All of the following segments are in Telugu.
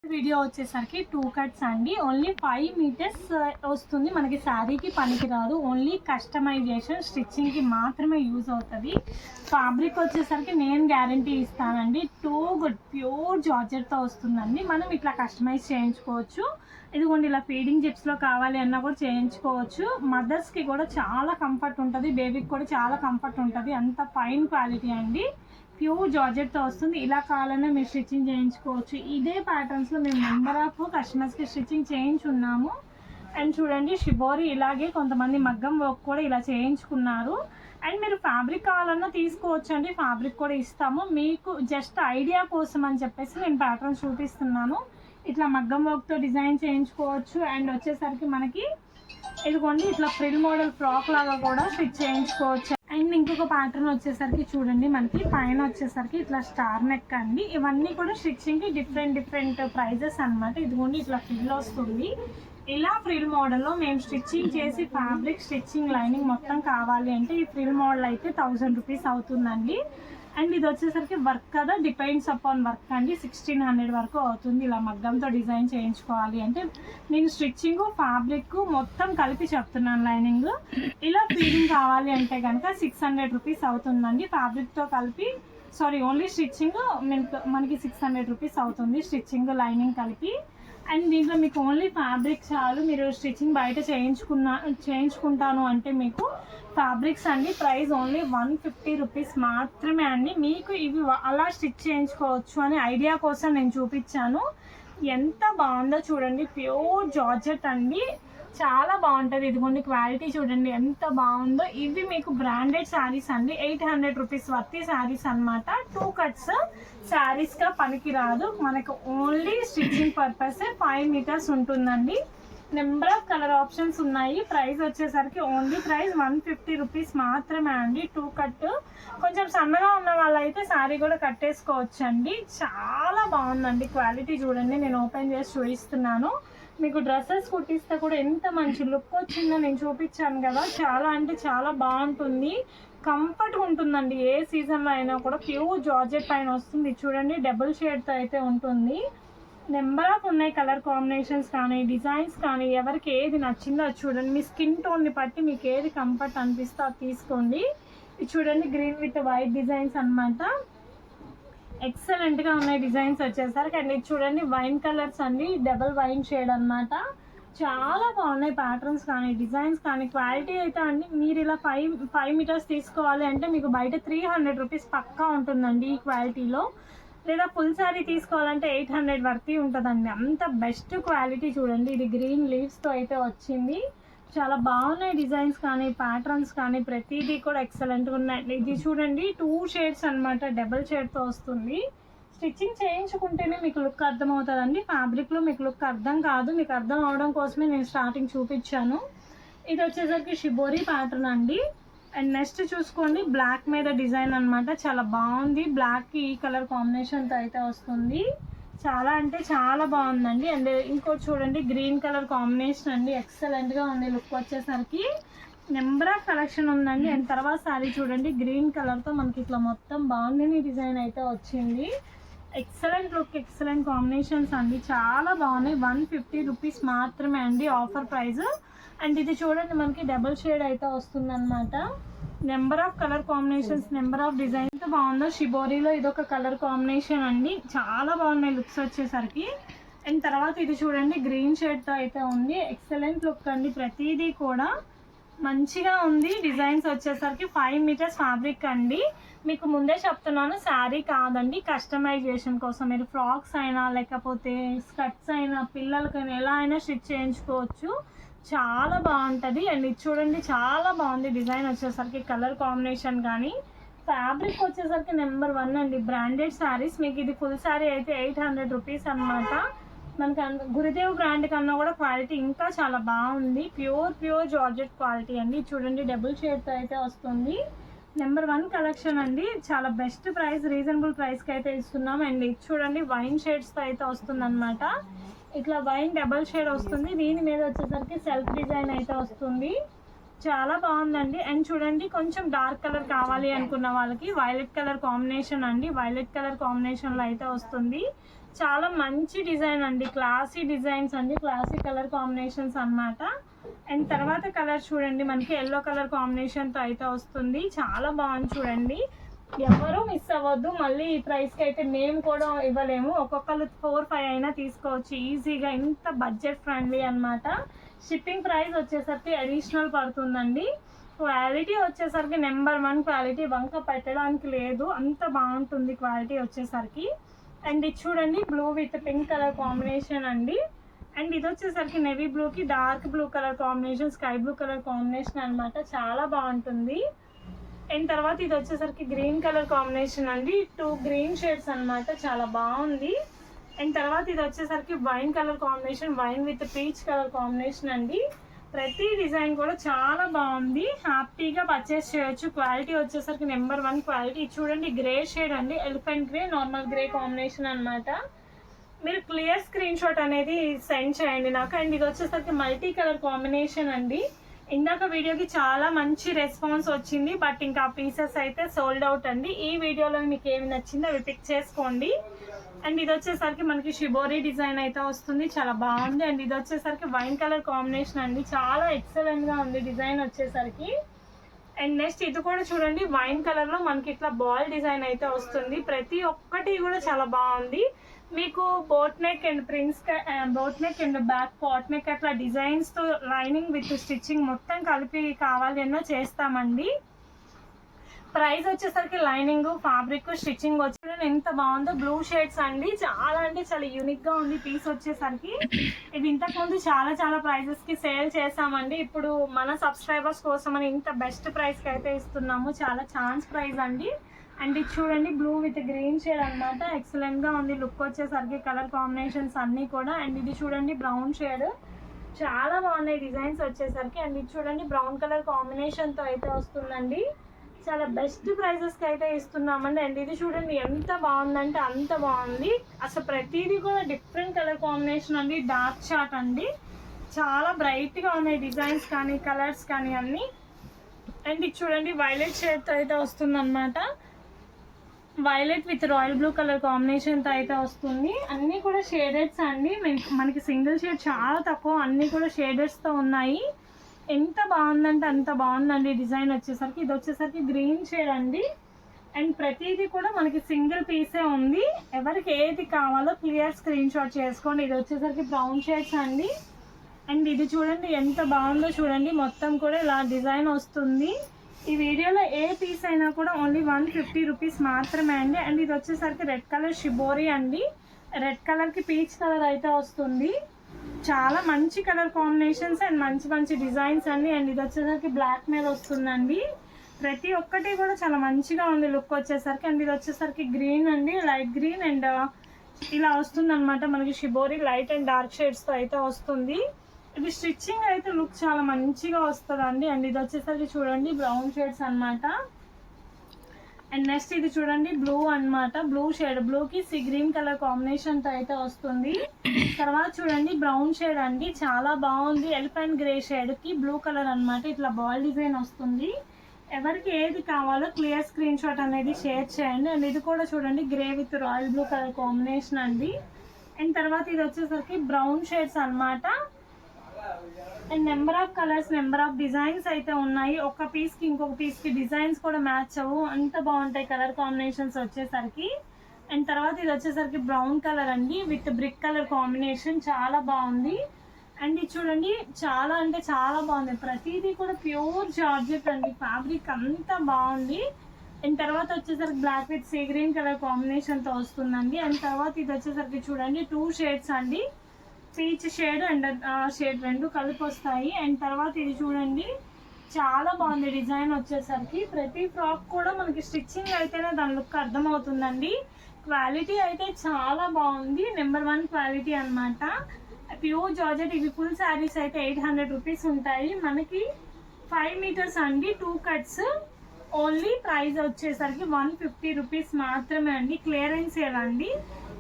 వీడియో వచ్చేసరికి 2 కట్స్ అండి. ఓన్లీ 5 మీటర్స్ వస్తుంది. మనకి శారీకి పనికి రాదు. ఓన్లీ కస్టమైజేషన్ స్టిచ్చింగ్కి మాత్రమే యూజ్ అవుతుంది. ఫ్యాబ్రిక్ వచ్చేసరికి నేను గ్యారంటీ ఇస్తానండి. టూ గుడ్ ప్యూర్ జార్జెట్తో వస్తుందండి. మనం ఇట్లా కస్టమైజ్ చేయించుకోవచ్చు. ఇదిగోండి ఇలా ఫీడింగ్ జిప్స్లో కావాలి అన్నా కూడా చేయించుకోవచ్చు. మదర్స్కి కూడా చాలా కంఫర్ట్ ఉంటుంది. బేబీకి కూడా చాలా కంఫర్ట్ ఉంటుంది. అంత ఫైన్ క్వాలిటీ అండి. ప్యూర్ జార్జెట్తో వస్తుంది. ఇలా కావాలన్నా మీరు స్టిచ్చింగ్ చేయించుకోవచ్చు. ఇదే ప్యాటర్న్స్లో మేము నెంబర్ ఆఫ్ కస్టమర్స్కి స్టిచ్చింగ్ చేయించున్నాము. అండ్ చూడండి షిబోరి ఇలాగే కొంతమంది మగ్గం వర్క్ కూడా ఇలా చేయించుకున్నారు. అండ్ మీరు ఫ్యాబ్రిక్ కావాలన్నా తీసుకోవచ్చు అండి. ఫ్యాబ్రిక్ కూడా ఇస్తాము. మీకు జస్ట్ ఐడియా కోసం అని చెప్పేసి నేను ప్యాటర్న్స్ చూపిస్తున్నాను. ఇట్లా మగ్గం వర్క్తో డిజైన్ చేయించుకోవచ్చు. అండ్ వచ్చేసరికి మనకి ఇదిగోండి ఇట్లా ఫ్రిల్ మోడల్ ఫ్రాక్ లాగా కూడా స్టిచ్ చేయించుకోవచ్చు. అండ్ ఇంకొక ప్యాటర్న్ వచ్చేసరికి చూడండి మనకి పైన వచ్చేసరికి ఇట్లా స్టార్ నెక్ అండి. ఇవన్నీ కూడా స్టిచ్చింగ్కి డిఫరెంట్ ప్రైజెస్ అనమాట. ఇదిగోండి ఇట్లా ఫ్రిల్ వస్తుంది. ఇలా ఫ్రిల్ మోడల్లో మేము స్టిచ్చింగ్ చేసి ఫ్యాబ్రిక్ స్టిచ్చింగ్ లైనింగ్ మొత్తం కావాలి అంటే ఈ ఫ్రిల్ మోడల్ అయితే 1000 రూపీస్ అవుతుందండి. అండ్ ఇది వచ్చేసరికి వర్క్ కదా, డిపెండ్స్ అపాన్ వర్క్ అండి. 1600 వరకు అవుతుంది. ఇలా మగ్గంతో డిజైన్ చేయించుకోవాలి అంటే నేను స్టిచ్చింగ్ ఫ్యాబ్రిక్ మొత్తం కలిపి చెప్తున్నాను. లైనింగ్ ఇలా ఫీడింగ్ కావాలి అంటే కనుక 600 రూపీస్ అవుతుందండి. ఫ్యాబ్రిక్తో కలిపి ఓన్లీ స్టిచ్చింగ్ మనకి 600 రూపీస్ అవుతుంది. స్టిచ్చింగ్ లైనింగ్ కలిపి. అండ్ దీంట్లో మీకు ఓన్లీ ఫ్యాబ్రిక్ చాలు. మీరు స్టిచ్చింగ్ బయట చేయించుకుంటాను అంటే మీకు ఫ్యాబ్రిక్స్ అండి ప్రైస్ ఓన్లీ 150 రూపీస్ మాత్రమే అండి. మీకు ఇవి అలా స్టిచ్ చేయించుకోవచ్చు అని ఐడియా కోసం నేను చూపించాను. ఎంత బాగుందో చూడండి. ప్యూర్ జార్జెట్ అండి, చాలా బాగుంటుంది. ఇదిగోండి క్వాలిటీ చూడండి ఎంత బాగుందో. ఇవి మీకు బ్రాండెడ్ శారీస్ అండి. 800 రూపీస్ వర్తి శారీస్ అనమాట. 2 కట్స్ శారీస్గా పనికి రాదు. మనకు ఓన్లీ స్టిచ్చింగ్ పర్పస్ 5 మీటర్స్ ఉంటుందండి. నెంబర్ ఆఫ్ కలర్ ఆప్షన్స్ ఉన్నాయి. ప్రైస్ వచ్చేసరికి ఓన్లీ ప్రైస్ 150 రూపీస్ మాత్రమే అండి. 2 కట్. కొంచెం సన్నగా ఉన్న వాళ్ళైతే శారీ కూడా కట్టేసుకోవచ్చు అండి. చాలా బాగుందండి క్వాలిటీ చూడండి. నేను ఓపెన్ చేసి చూపిస్తున్నాను. మీకు డ్రెస్సెస్ కుట్టిస్తే కూడా ఎంత మంచి లుక్ వచ్చిందో నేను చూపించాను కదా. చాలా అంటే చాలా బాగుంటుంది. కంఫర్ట్గా ఉంటుందండి. ఏ సీజన్లో అయినా కూడా ప్యూర్ జార్జెట్ పైన వస్తుంది. చూడండి డబుల్ షేడ్తో అయితే ఉంటుంది. నెంబర్ ఆఫ్ ఉన్నాయి కలర్ కాంబినేషన్స్ కానీ డిజైన్స్ కానీ. ఎవరికి ఏది నచ్చిందో అది చూడండి. మీ స్కిన్ టోన్ని బట్టి మీకు ఏది కంఫర్ట్ అనిపిస్తే అది తీసుకోండి. ఇది చూడండి గ్రీన్ విత్ వైట్ డిజైన్స్ అనమాట. ఎక్సలెంట్గా ఉన్నాయి డిజైన్స్ వచ్చేసరికి. అండ్ ఇది చూడండి వైన్ కలర్స్ అండి, డబల్ వైన్ షేడ్ అనమాట. చాలా బాగున్నాయి ప్యాటర్న్స్ కానీ డిజైన్స్ కానీ. క్వాలిటీ అయితే అండి మీరు ఇలా 5 మీటర్స్ తీసుకోవాలి అంటే మీకు బయట 300 రూపీస్ పక్కా ఉంటుందండి ఈ క్వాలిటీలో. లేదా ఫుల్ శారీ తీసుకోవాలంటే 800 వర్తి ఉంటుందండి. అంత బెస్ట్ క్వాలిటీ చూడండి. ఇది గ్రీన్ లీవ్స్తో అయితే వచ్చింది. చాలా బాగున్నాయి డిజైన్స్ కానీ ప్యాటర్న్స్ కానీ ప్రతిదీ కూడా ఎక్సలెంట్గా ఉన్నాయి. ఇది చూడండి 2 షేడ్స్ అనమాట. డబల్ షేడ్తో వస్తుంది. స్టిచ్చింగ్ చేయించుకుంటేనే మీకు లుక్ అర్థమవుతుందండి. ఫ్యాబ్రిక్లో మీకు లుక్ అర్థం కాదు. మీకు అర్థం అవడం కోసమే నేను స్టార్టింగ్ చూపించాను. ఇది వచ్చేసరికి షిబోరి ప్యాటర్న్ అండి. అండ్ నెక్స్ట్ చూసుకోండి బ్లాక్ మీద డిజైన్ అనమాట. చాలా బాగుంది. బ్లాక్కి ఈ కలర్ కాంబినేషన్తో అయితే వస్తుంది. చాలా అంటే చాలా బాగుందండి. అండ్ ఇంకోటి చూడండి గ్రీన్ కలర్ కాంబినేషన్ అండి. ఎక్సలెంట్గా ఉంది లుక్ వచ్చేసరికి. నెంబర్ ఆఫ్ కలెక్షన్ ఉందండి. అండ్ తర్వాత శారీ చూడండి గ్రీన్ కలర్తో మనకి ఇట్లా మొత్తం బాగుంది డిజైన్ అయితే వచ్చింది. ఎక్సలెంట్ లుక్, ఎక్సలెంట్ కాంబినేషన్స్ అండి. చాలా బాగున్నాయి. 150 రూపీస్ మాత్రమే అండి ఆఫర్ ప్రైస్. అండ్ ఇది చూడండి మనకి డబుల్ షేడ్ అయితే వస్తుంది అనమాట. Number of colour combinations, number of designs బాగుందో. షిబోరీలో ఇదొక కలర్ కాంబినేషన్ అండి. చాలా బాగున్నాయి లుక్స్ వచ్చేసరికి. అండ్ తర్వాత ఇది చూడండి గ్రీన్ షేడ్తో అయితే ఉంది. ఎక్సలెంట్ లుక్ అండి. ప్రతిదీ కూడా మంచిగా ఉంది. డిజైన్స్ వచ్చేసరికి 5 మీటర్స్ ఫ్యాబ్రిక్ అండి. మీకు ముందే చెప్తున్నాను శారీ కాదండి. కస్టమైజేషన్ కోసం మీరు ఫ్రాక్స్ అయినా లేకపోతే స్కర్ట్స్ అయినా పిల్లలకైనా ఎలా అయినా స్టిచ్ చేయించుకోవచ్చు. చాలా బాగుంటుంది. అండ్ ఇది చూడండి చాలా బాగుంది డిజైన్ వచ్చేసరికి. కలర్ కాంబినేషన్ కానీ ఫ్యాబ్రిక్ వచ్చేసరికి నెంబర్ 1 అండి. బ్రాండెడ్ శారీస్. మీకు ఇది ఫుల్ శారీ అయితే 800 రూపీస్ అనమాట. మనకి గురుదేవ్ బ్రాండ్ కన్నా కూడా క్వాలిటీ ఇంకా చాలా బాగుంది. ప్యూర్ జార్జెట్ క్వాలిటీ అండి. చూడండి డబుల్ షేడ్తో అయితే వస్తుంది. నెంబర్ 1 కలెక్షన్ అండి. చాలా బెస్ట్ ప్రైస్, రీజనబుల్ ప్రైస్కి అయితే ఇస్తున్నాం. అండ్ ఇది చూడండి వైన్ షేడ్స్తో అయితే వస్తుంది అనమాట. ఇట్లా వైన్ డబల్ షేడ్ వస్తుంది. దీని మీద వచ్చేసరికి సెల్ఫ్ డిజైన్ అయితే వస్తుంది. చాలా బాగుందండి. అండ్ చూడండి కొంచెం డార్క్ కలర్ కావాలి అనుకున్న వాళ్ళకి వైలెట్ కలర్ కాంబినేషన్ అండి. వైలెట్ కలర్ కాంబినేషన్లో అయితే వస్తుంది. చాలా మంచి డిజైన్ అండి, క్లాసీ డిజైన్స్ అండి, క్లాసీ కలర్ కాంబినేషన్స్ అన్నమాట. అండ్ తర్వాత కలర్ చూడండి, మనకి ఎల్లో కలర్ కాంబినేషన్తో అయితే వస్తుంది. చాలా బాగుంది చూడండి, ఎవరు మిస్ అవ్వద్దు. మళ్ళీ ఈ ప్రైస్కి అయితే మేము కూడా ఇవ్వలేము, ఒక్కొక్కరు 4-5 అయినా తీసుకోవచ్చు ఈజీగా, ఇంత బడ్జెట్ ఫ్రెండ్లీ అన్నమాట. షిప్పింగ్ ప్రైస్ వచ్చేసరికి అడిషనల్ పడుతుందండి. క్వాలిటీ వచ్చేసరికి నెంబర్ 1 క్వాలిటీ, వంక పెట్టడానికి లేదు, అంత బాగుంటుంది క్వాలిటీ వచ్చేసరికి. అండ్ ఇది చూడండి, blue with pink colour combination అండి. అండ్ ఇది వచ్చేసరికి నెవీ బ్లూకి dark blue colour combination, sky blue colour combination అనమాట, చాలా బాగుంటుంది. అండ్ తర్వాత ఇది వచ్చేసరికి గ్రీన్ కలర్ కాంబినేషన్ అండి, 2 గ్రీన్ షేడ్స్ అనమాట, చాలా బాగుంది. అండ్ తర్వాత ఇది వచ్చేసరికి wine colour combination, wine with peach colour combination అండి. ప్రతి డిజైన్ కూడా చాలా బాగుంది, హ్యాపీగా పర్చేస్ చేయొచ్చు. క్వాలిటీ వచ్చేసరికి నెంబర్ 1 క్వాలిటీ. చూడండి గ్రే షేడ్ అండి, elephant grey, normal grey combination అనమాట. మీరు క్లియర్ స్క్రీన్ షాట్ అనేది సెండ్ చేయండి నాకు. అండ్ ఇది వచ్చేసరికి మల్టీ కలర్ కాంబినేషన్ అండి. ఇందాక వీడియోకి చాలా మంచి రెస్పాన్స్ వచ్చింది, బట్ ఇంకా పీసెస్ అయితే సోల్డ్ అవుట్ అండి. ఈ వీడియోలో మీకు ఏమి నచ్చిందో అవి పిక్ చేసుకోండి. అండ్ ఇది వచ్చేసరికి మనకి షిబోరీ డిజైన్ అయితే వస్తుంది, చాలా బాగుంది. అండ్ ఇది వచ్చేసరికి వైన్ కలర్ కాంబినేషన్ అండి, చాలా ఎక్సలెంట్గా ఉంది డిజైన్ వచ్చేసరికి. అండ్ నెక్స్ట్ ఇది కూడా చూడండి, వైన్ కలర్లో మనకి ఇట్లా బాల్ డిజైన్ అయితే వస్తుంది. ప్రతి ఒక్కటి కూడా చాలా బాగుంది. మీకు boat neck and boat neck and back pot neck అట్లా డిజైన్స్తో లైనింగ్ విత్ స్టిచ్చింగ్ మొత్తం కలిపి కావాలి అన్నో చేస్తామండి. ప్రైస్ వచ్చేసరికి లైనింగ్, ఫ్యాబ్రిక్, స్టిచ్చింగ్ వచ్చి ఎంత బాగుందో. బ్లూ షేడ్స్ అండి, చాలా అంటే చాలా యూనిక్గా ఉంది పీస్ వచ్చేసరికి. ఇది ఇంతకుముందు చాలా ప్రైజెస్కి సేల్ చేసామండి, ఇప్పుడు మన సబ్స్క్రైబర్స్ కోసం అని ఇంత బెస్ట్ ప్రైస్కి అయితే ఇస్తున్నాము, చాలా ఛాన్స్ ప్రైస్ అండి. అండ్ ఇది చూడండి, బ్లూ విత్ గ్రీన్ షేడ్ అనమాట, ఎక్సలెంట్గా ఉంది లుక్ వచ్చేసరికి, కలర్ కాంబినేషన్స్ అన్నీ కూడా. అండ్ ఇది చూడండి బ్రౌన్ షేడ్, చాలా బాగున్నాయి డిజైన్స్ వచ్చేసరికి. అండ్ ఇది చూడండి బ్రౌన్ కలర్ కాంబినేషన్తో అయితే వస్తుందండి, చాలా బెస్ట్ ప్రైజెస్కి అయితే ఇస్తున్నామండి. అండ్ ఇది చూడండి ఎంత బాగుందంటే అంత బాగుంది, అసలు ప్రతిదీ కూడా డిఫరెంట్ కలర్ కాంబినేషన్ అండి, డార్క్ చార్ట్ అండి, చాలా బ్రైట్గా ఉన్నాయి డిజైన్స్ కానీ కలర్స్ కానీ అన్నీ. అండ్ ఇది చూడండి వైలెట్ షేడ్తో అయితే వస్తుంది అనమాట, violet with royal blue colour కాంబినేషన్తో అయితే వస్తుంది. అన్నీ కూడా షేడెడ్స్ అండి, మనకి సింగిల్ షేడ్ చాలా తక్కువ, అన్నీ కూడా షేడెడ్స్తో ఉన్నాయి. ఎంత బాగుందంటే అంత బాగుందండి డిజైన్ వచ్చేసరికి. ఇది వచ్చేసరికి గ్రీన్ షేడ్ అండి. అండ్ ప్రతిదీ కూడా మనకి సింగిల్ పీసే ఉంది, ఎవరికి ఏది కావాలో క్లియర్ స్క్రీన్ షాట్ చేసుకోండి. ఇది వచ్చేసరికి బ్రౌన్ షేడ్స్ అండి. అండ్ ఇది చూడండి ఎంత బాగుందో చూడండి, మొత్తం కూడా ఇలా డిజైన్ వస్తుంది. ఈ వీడియోలో ఏ పీస్ అయినా కూడా ఓన్లీ 150 రూపీస్ మాత్రమే అండి. అండ్ ఇది వచ్చేసరికి రెడ్ కలర్ షిబోరీ అండి, రెడ్ కలర్కి పీచ్ కలర్ అయితే వస్తుంది, చాలా మంచి కలర్ కాంబినేషన్స్ అండ్ మంచి డిజైన్స్ అండి. అండ్ ఇది వచ్చేసరికి బ్లాక్ మీద వస్తుందండి, ప్రతి ఒక్కటి కూడా చాలా మంచిగా ఉంది లుక్ వచ్చేసరికి. అండ్ ఇది వచ్చేసరికి గ్రీన్ అండి, లైట్ గ్రీన్ అండ్ ఇలా వస్తుంది అనమాట, మనకి షిబోరీ లైట్ అండ్ డార్క్ షేడ్స్తో అయితే వస్తుంది. ఇది స్టిచ్చింగ్ అయితే లుక్ చాలా మంచిగా వస్తుందండి. అండ్ ఇది వచ్చేసరికి చూడండి బ్రౌన్ షేడ్స్ అనమాట. అండ్ నెక్స్ట్ ఇది చూడండి బ్లూ అనమాట, బ్లూ షేడ్, బ్లూకి సీ గ్రీన్ కలర్ కాంబినేషన్తో అయితే వస్తుంది. తర్వాత చూడండి బ్రౌన్ షేడ్ అండి, చాలా బాగుంది, ఎలిఫెంట్ గ్రే షేడ్కి బ్లూ కలర్ అనమాట, ఇట్లా బాల్ డిజైన్ వస్తుంది. ఎవరికి ఏది కావాలో క్లియర్ స్క్రీన్ షాట్ అనేది షేర్ చేయండి. అండ్ ఇది కూడా చూడండి grey with royal blue colour combination అండి. అండ్ తర్వాత ఇది వచ్చేసరికి బ్రౌన్ షేడ్స్ అనమాట. And number of colours, number of designs అయితే ఉన్నాయి, ఒక పీస్కి ఇంకొక పీస్కి డిజైన్స్ కూడా మ్యాచ్ అవ్వు, అంత బాగుంటాయి కలర్ కాంబినేషన్స్ వచ్చేసరికి. అండ్ తర్వాత ఇది వచ్చేసరికి బ్రౌన్ కలర్ అండి విత్ బ్రిక్ కలర్ కాంబినేషన్, చాలా బాగుంది. అండ్ ఇది చూడండి చాలా అంటే చాలా బాగుంది, ప్రతిదీ కూడా ప్యూర్ జార్జెట్ అండి, ఫ్యాబ్రిక్ అంతా బాగుంది. అండ్ తర్వాత వచ్చేసరికి black with sea green colour కాంబినేషన్తో వస్తుందండి. అండ్ తర్వాత ఇది వచ్చేసరికి చూడండి 2 షేడ్స్ అండి, పీచ్ షేడ్ అండ్ షేడ్ రెండు కలిపి వస్తాయి. అండ్ తర్వాత ఇది చూడండి చాలా బాగుంది డిజైన్ వచ్చేసరికి, ప్రతి ఫ్రాక్ కూడా మనకి స్టిచ్చింగ్ అయితేనే దాని లుక్ అర్థమవుతుందండి. క్వాలిటీ అయితే చాలా బాగుంది, నెంబర్ 1 క్వాలిటీ అనమాట, ప్యూర్ జార్జెట్. ఇవి ఫుల్ శారీస్ అయితే 800 రూపీస్ ఉంటాయి, మనకి 5 మీటర్స్ అండి, 2 కట్స్, ఓన్లీ ప్రైస్ వచ్చేసరికి 150 రూపీస్ మాత్రమే అండి, క్లియరెన్స్ సేల్ అండి.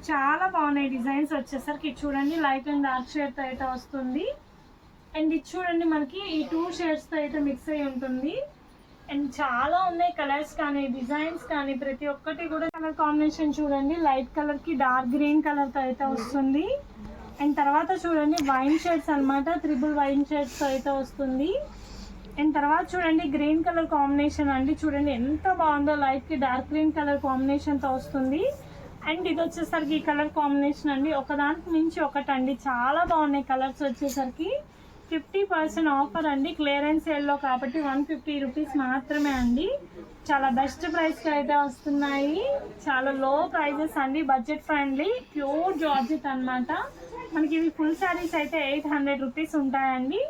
చాలా బాగున్నాయి డిజైన్స్ వచ్చేసరికి, చూడండి లైట్ అండ్ డార్క్ షేడ్తో అయితే వస్తుంది. అండ్ ఇది చూడండి మనకి ఈ 2 షేడ్స్తో అయితే మిక్స్ అయి ఉంటుంది. అండ్ చాలా ఉన్నాయి కలర్స్ కానీ డిజైన్స్ కానీ ప్రతి ఒక్కటి కూడా. కలర్ కాంబినేషన్ చూడండి, లైట్ కలర్ కి డార్క్ గ్రీన్ కలర్ తో అయితే వస్తుంది. అండ్ తర్వాత చూడండి వైన్ షేడ్స్ అన్నమాట, ట్రిపుల్ వైన్ షేడ్స్ తో అయితే వస్తుంది. అండ్ తర్వాత చూడండి గ్రీన్ కలర్ కాంబినేషన్ అండి, చూడండి ఎంత బాగుందో, లైట్ కి డార్క్ గ్రీన్ కలర్ కాంబినేషన్ తో వస్తుంది. అండ్ ఇది వచ్చేసరికి ఈ కలర్ కాంబినేషన్ అండి, ఒకదానికి మించి ఒకటండి, చాలా బాగున్నాయి కలర్స్ వచ్చేసరికి. 50% ఆఫర్ అండి, క్లియరెన్స్ సేల్లో కాబట్టి 150 రూపీస్ మాత్రమే అండి. చాలా బెస్ట్ ప్రైస్కి అయితే వస్తున్నాయి, చాలా లో ప్రైజెస్ అండి, బడ్జెట్ ఫ్రెండ్లీ, ప్యూర్ జార్జెట్ అన్నమాట. మనకి ఇవి ఫుల్ శారీస్ అయితే 800 రూపీస్ ఉంటాయండి.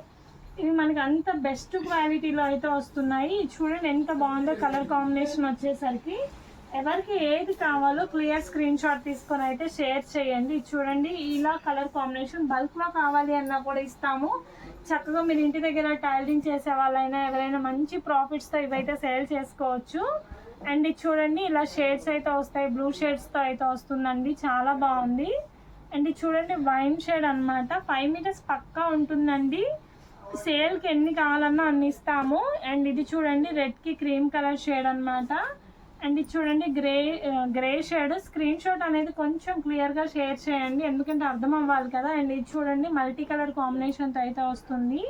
ఇవి మనకి అంత బెస్ట్ క్వాలిటీలో అయితే వస్తున్నాయి. చూడండి ఎంత బాగుందో కలర్ కాంబినేషన్ వచ్చేసరికి. ఎవరికి ఏది కావాలో క్లియర్ స్క్రీన్ షాట్ తీసుకొని అయితే షేర్ చేయండి. చూడండి ఇలా కలర్ కాంబినేషన్ బల్క్లో కావాలి అన్నా కూడా ఇస్తాము. చక్కగా మీరు ఇంటి దగ్గర టైలరింగ్ చేసే వాళ్ళైనా ఎవరైనా మంచి ప్రాఫిట్స్తో ఇవైతే సేల్ చేసుకోవచ్చు. అండ్ ఇది చూడండి ఇలా షేడ్స్ అయితే వస్తాయి, బ్లూ షేడ్స్తో అయితే వస్తుందండి, చాలా బాగుంది. అండ్ ఇది చూడండి వైన్ షేడ్ అన్నమాట, 5 మీటర్స్ పక్కా ఉంటుందండి. సేల్కి ఎన్ని కావాలన్నా అన్ని ఇస్తాము. అండ్ ఇది చూడండి రెడ్కి క్రీమ్ కలర్ షేడ్ అన్నమాట. అండ్ ఇది చూడండి గ్రే షేడ్. స్క్రీన్ షాట్ అనేది కొంచెం క్లియర్గా షేర్ చేయండి, ఎందుకంటే అర్థం అవ్వాలి కదా. అండ్ ఇది చూడండి మల్టీ కలర్ కాంబినేషన్తో అయితే వస్తుంది.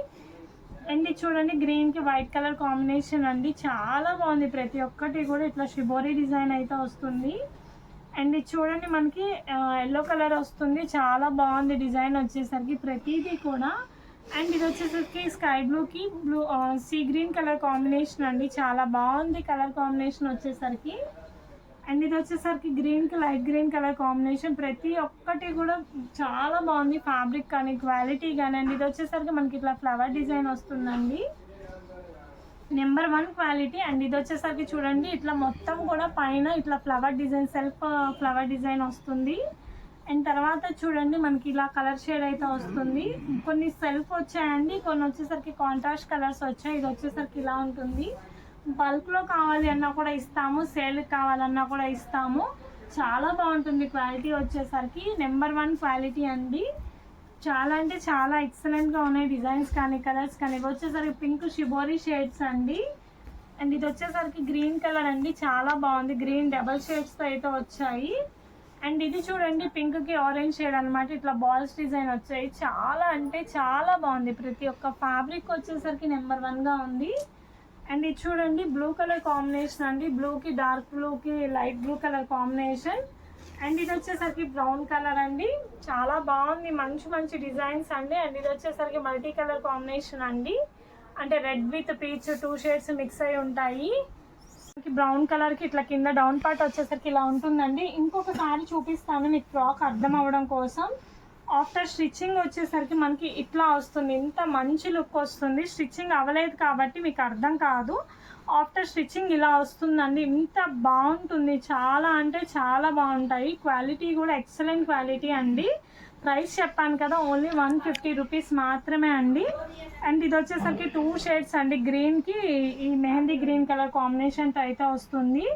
అండ్ ఇది చూడండి గ్రీన్కి వైట్ కలర్ కాంబినేషన్ అండి, చాలా బాగుంది. ప్రతి ఒక్కటి కూడా ఇట్లా షిబోరీ డిజైన్ అయితే వస్తుంది. అండ్ ఇది చూడండి మనకి ఎల్లో కలర్ వస్తుంది, చాలా బాగుంది డిజైన్ వచ్చేసరికి ప్రతిదీ కూడా. అండ్ ఇది వచ్చేసరికి స్కై బ్లూకి సీ గ్రీన్ కలర్ కాంబినేషన్ అండి, చాలా బాగుంది కలర్ కాంబినేషన్ వచ్చేసరికి. అండ్ ఇది వచ్చేసరికి గ్రీన్కి లైట్ గ్రీన్ కలర్ కాంబినేషన్, ప్రతి ఒక్కటి కూడా చాలా బాగుంది, ఫ్యాబ్రిక్ కానీ క్వాలిటీ కానీ. అండ్ ఇది వచ్చేసరికి మనకి ఇట్లా ఫ్లవర్ డిజైన్ వస్తుందండి, నెంబర్ 1 క్వాలిటీ. అండ్ ఇది వచ్చేసరికి చూడండి ఇట్లా మొత్తం కూడా పైన ఇట్లా flower design, self flower design వస్తుంది. అండ్ తర్వాత చూడండి మనకి ఇలా కలర్ షేడ్ అయితే వస్తుంది. కొన్ని సెల్ఫ్ వచ్చాయండి, కొన్ని వచ్చేసరికి కాంట్రాస్ట్ కలర్స్ వచ్చాయి. ఇది వచ్చేసరికి ఇలా ఉంటుంది. బల్క్లో కావాలి అన్నా కూడా ఇస్తాము, సేల్కి కావాలన్నా కూడా ఇస్తాము. చాలా బాగుంటుంది క్వాలిటీ వచ్చేసరికి, నెంబర్ 1 క్వాలిటీ అండి. చాలా అంటే చాలా ఎక్సలెంట్గా ఉన్నాయి డిజైన్స్ కానీ కలర్స్ కానీ. ఇవి వచ్చేసరికి పింక్ షిబోరీ షేడ్స్ అండి. అండ్ ఇది వచ్చేసరికి గ్రీన్ కలర్ అండి, చాలా బాగుంది, గ్రీన్ డబల్ షేడ్స్తో అయితే వచ్చాయి. అండ్ ఇది చూడండి పింక్కి ఆరెంజ్ షేడ్ అనమాట, ఇట్లా బాల్స్ డిజైన్ వచ్చాయి, చాలా అంటే చాలా బాగుంది. ప్రతి ఒక్క ఫ్యాబ్రిక్ వచ్చేసరికి నెంబర్ 1గా ఉంది. అండ్ ఇది చూడండి బ్లూ కలర్ కాంబినేషన్ అండి, బ్లూకి డార్క్ బ్లూకి light blue colour combination. And ఇది వచ్చేసరికి బ్రౌన్ కలర్ అండి, చాలా బాగుంది, మంచి మంచి డిజైన్స్ అండి. అండ్ ఇది వచ్చేసరికి మల్టీ కలర్ కాంబినేషన్ అండి, అంటే red with peach 2 shades mix అయి ఉంటాయి. బ్రౌన్ కలర్ కి ఇట్లా కింద డౌన్ పార్ట్ వచ్చేసరికి ఇలా ఉంటుందండి. ఇంకొక సారీ చూపిస్తాను మీకు ఫ్రాక్ అర్థం అవ్వడం కోసం. ఆఫ్టర్ స్టిచ్చింగ్ వచ్చేసరికి మనకి ఇట్లా వస్తుంది, ఇంత మంచి లుక్ వస్తుంది. స్టిచ్చింగ్ అవ్వలేదు కాబట్టి మీకు అర్థం కాదు, ఆఫ్టర్ స్టిచ్చింగ్ ఇలా వస్తుందండి, ఇంత బాగుంటుంది, చాలా అంటే చాలా బాగుంటాయి. క్వాలిటీ కూడా ఎక్సలెంట్ క్వాలిటీ అండి. ప్రైస్ చెప్పాను కదా, ఓన్లీ 150 రూపీస్ మాత్రమే అండి. అండ్ ఇది వచ్చేసరికి 2 షేడ్స్ అండి, గ్రీన్కి ఈ మెహందీ గ్రీన్ కలర్ కాంబినేషన్తో అయితే వస్తుంది.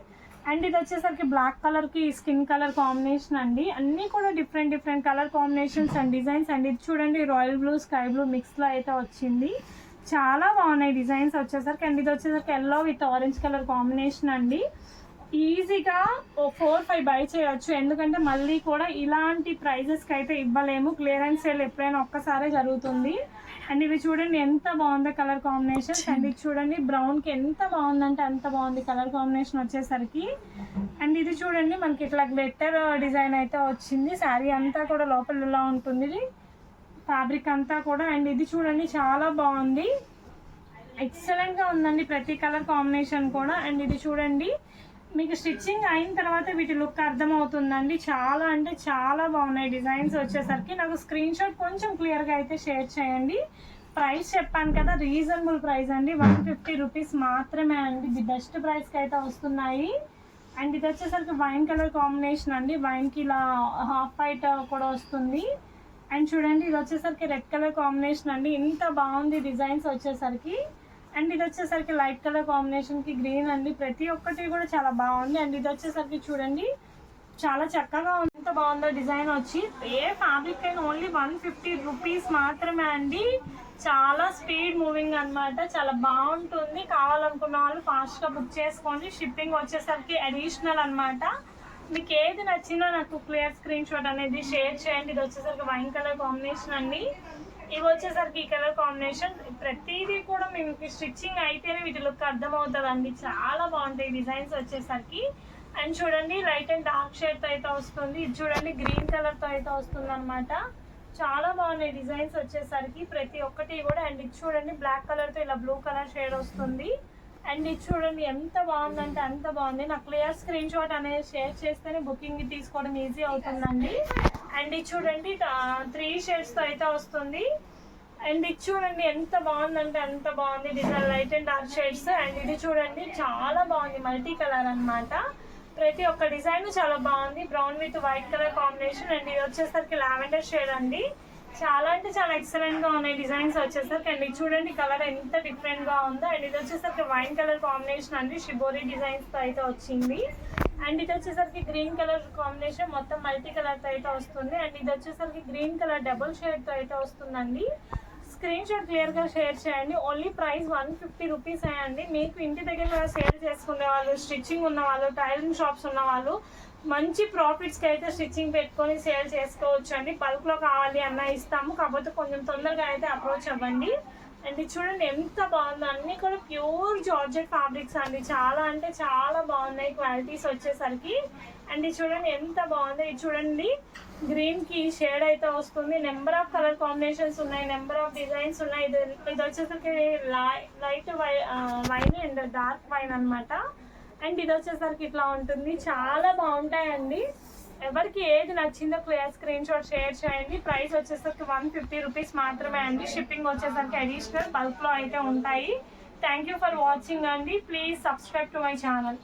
అండ్ ఇది వచ్చేసరికి బ్లాక్ కలర్కి స్కిన్ కలర్ కాంబినేషన్ అండి. అన్నీ కూడా different colour combinations and designs అండి. ఇది చూడండి రాయల్ బ్లూ స్కై బ్లూ మిక్స్లో అయితే వచ్చింది, చాలా బాగున్నాయి డిజైన్స్ వచ్చేసరికి. అండ్ ఇది వచ్చేసరికి yellow with orange colour combination అండి. ఈజీగా 4-5 బై చేయొచ్చు, ఎందుకంటే మళ్ళీ కూడా ఇలాంటి ప్రైజెస్కి అయితే ఇవ్వలేము, క్లియరెన్స్ సేల్ ఎప్పుడైనా ఒక్కసారే జరుగుతుంది. అండ్ ఇవి చూడండి ఎంత బాగుందో కలర్ కాంబినేషన్. అండ్ ఇది చూడండి బ్రౌన్కి ఎంత బాగుందంటే అంత బాగుంది కలర్ కాంబినేషన్ వచ్చేసరికి. అండ్ ఇది చూడండి మనకి ఇట్లా గ్లిట్టర్ డిజైన్ అయితే వచ్చింది, శారీ అంతా కూడా లోపల ఉంటుంది ఫ్యాబ్రిక్ అంతా కూడా. అండ్ ఇది చూడండి చాలా బాగుంది, ఎక్సలెంట్గా ఉందండి ప్రతి కలర్ కాంబినేషన్ కూడా. అండ్ ఇది చూడండి మీకు స్టిచ్చింగ్ అయిన తర్వాత వీటి లుక్ అర్థమవుతుందండి, చాలా అంటే చాలా బాగున్నాయి డిజైన్స్ వచ్చేసరికి. నాకు స్క్రీన్ షాట్ కొంచెం క్లియర్గా అయితే షేర్ చేయండి. ప్రైస్ చెప్పాను కదా, రీజనబుల్ ప్రైస్ అండి, 150 రూపీస్ మాత్రమే అండి, ది బెస్ట్ ప్రైస్కి అయితే వస్తున్నాయి. అండ్ ఇది వచ్చేసరికి వైన్ కలర్ కాంబినేషన్ అండి, వైన్కి ఇలా హాఫ్ వైట్ కూడా వస్తుంది. అండ్ చూడండి ఇది వచ్చేసరికి రెడ్ కలర్ కాంబినేషన్ అండి, ఇంత బాగుంది డిజైన్స్ వచ్చేసరికి. అండ్ ఇది వచ్చేసరికి లైట్ కలర్ కాంబినేషన్కి గ్రీన్ అండి, ప్రతి ఒక్కటి కూడా చాలా బాగుంది. అండ్ ఇది వచ్చేసరికి చూడండి చాలా చక్కగా ఉంది, ఎంత బాగుందో డిజైన్ వచ్చి. ఏ ఫ్యాబ్రిక్ అయినా ఓన్లీ 150 రూపీస్ మాత్రమే అండి, చాలా స్పీడ్ మూవింగ్ అన్నమాట, చాలా బాగుంటుంది. కావాలనుకున్న వాళ్ళు ఫాస్ట్గా బుక్ చేసుకోండి. షిప్పింగ్ వచ్చేసరికి అడిషనల్ అన్నమాట. మీకు ఏది నచ్చిందో నాకు క్లియర్ స్క్రీన్ షాట్ అనేది షేర్ చేయండి. ఇది వచ్చేసరికి వైన్ కలర్ కాంబినేషన్ అండి. ఇవి వచ్చేసరికి ఈ కలర్ కాంబినేషన్. ప్రతిదీ కూడా మీకు స్టిచ్చింగ్ అయితేనే వీటి లుక్ అర్థమవుతుంది అండి. చాలా బాగుంటాయి డిజైన్స్ వచ్చేసరికి. అండ్ చూడండి లైట్ అండ్ డార్క్ షేడ్తో అయితే వస్తుంది. ఇది చూడండి గ్రీన్ కలర్తో అయితే వస్తుంది అనమాట. చాలా బాగున్నాయి డిజైన్స్ వచ్చేసరికి ప్రతి ఒక్కటి కూడా. అండ్ ఇది చూడండి బ్లాక్ కలర్తో ఇలా బ్లూ కలర్ షేడ్ వస్తుంది. అండ్ ఇది చూడండి ఎంత బాగుందంటే అంత బాగుంది. నాకు క్లియర్ స్క్రీన్ షాట్ అనేది షేర్ చేస్తేనే బుకింగ్ తీసుకోవడం ఈజీ అవుతుందండి. అండ్ ఇది చూడండి 3 షేడ్స్తో అయితే వస్తుంది. అండ్ ఇది చూడండి ఎంత బాగుందంటే అంత బాగుంది design, light and dark shades. And ఇది చూడండి చాలా బాగుంది మల్టీ కలర్ అన్నమాట. ప్రతి ఒక్క డిజైన్ చాలా బాగుంది. Brown with white colour combination. And ఇది వచ్చేసరికి లావెండర్ షేడ్ అండి. చాలా అంటే చాలా ఎక్సలెంట్ గా ఉన్నాయి డిజైన్స్ వచ్చేసరికి. అండ్ ఇది చూడండి కలర్ ఎంత డిఫరెంట్ గా ఉందో. అండ్ ఇది వచ్చేసరికి వైన్ కలర్ కాంబినేషన్ అండి, షిబోరి డిజైన్స్ తో అయితే వచ్చింది. అండ్ ఇది వచ్చేసరికి గ్రీన్ కలర్ కాంబినేషన్ మొత్తం మల్టీ కలర్ తో అయితే వస్తుంది. అండ్ ఇది వచ్చేసరికి గ్రీన్ కలర్ డబుల్ షేడ్ తో అయితే వస్తుందండి. స్క్రీన్ షాట్ క్లియర్ గా షేర్ చేయండి. ఓన్లీ ప్రైస్ 150 రూపీస్ అయ్యండి. మీకు ఇంటి దగ్గర సేల్ చేసుకునే వాళ్ళు, స్టిచ్చింగ్ ఉన్న వాళ్ళు, టైలరింగ్ షాప్స్ ఉన్న వాళ్ళు మంచి ప్రాఫిట్స్కి అయితే స్టిచ్చింగ్ పెట్టుకొని సేల్ చేసుకోవచ్చు అండి. బల్క్లో కావాలి అన్న ఇస్తాము, కాకపోతే కొంచెం తొందరగా అయితే అప్రోచ్ అవ్వండి. అండ్ ఇది చూడండి ఎంత బాగుందో, అన్నీ కూడా ప్యూర్ జార్జెట్ ఫ్యాబ్రిక్స్ అండి. చాలా అంటే చాలా బాగున్నాయి క్వాలిటీస్ వచ్చేసరికి. అండ్ ఇది చూడండి ఎంత బాగుందో. ఇది చూడండి గ్రీన్కి షేడ్ అయితే వస్తుంది. నెంబర్ ఆఫ్ కలర్ కాంబినేషన్స్ ఉన్నాయి, నెంబర్ ఆఫ్ డిజైన్స్ ఉన్నాయి. ఇది వచ్చేసరికి light wine and dark wine అనమాట. అండ్ ఇది వచ్చేసరికి ఇట్లా ఉంటుంది. చాలా బాగుంటాయండి. ఎవరికి ఏది నచ్చిందో క్లియర్ స్క్రీన్ షాట్ షేర్ చేయండి. ప్రైస్ వచ్చేసరికి 150 రూపీస్ మాత్రమే అండి. షిప్పింగ్ వచ్చేసరికి అడిషనల్ బల్క్లో అయితే ఉంటాయి. థ్యాంక్ యూ ఫర్ వాచింగ్ అండి. Please subscribe to my channel.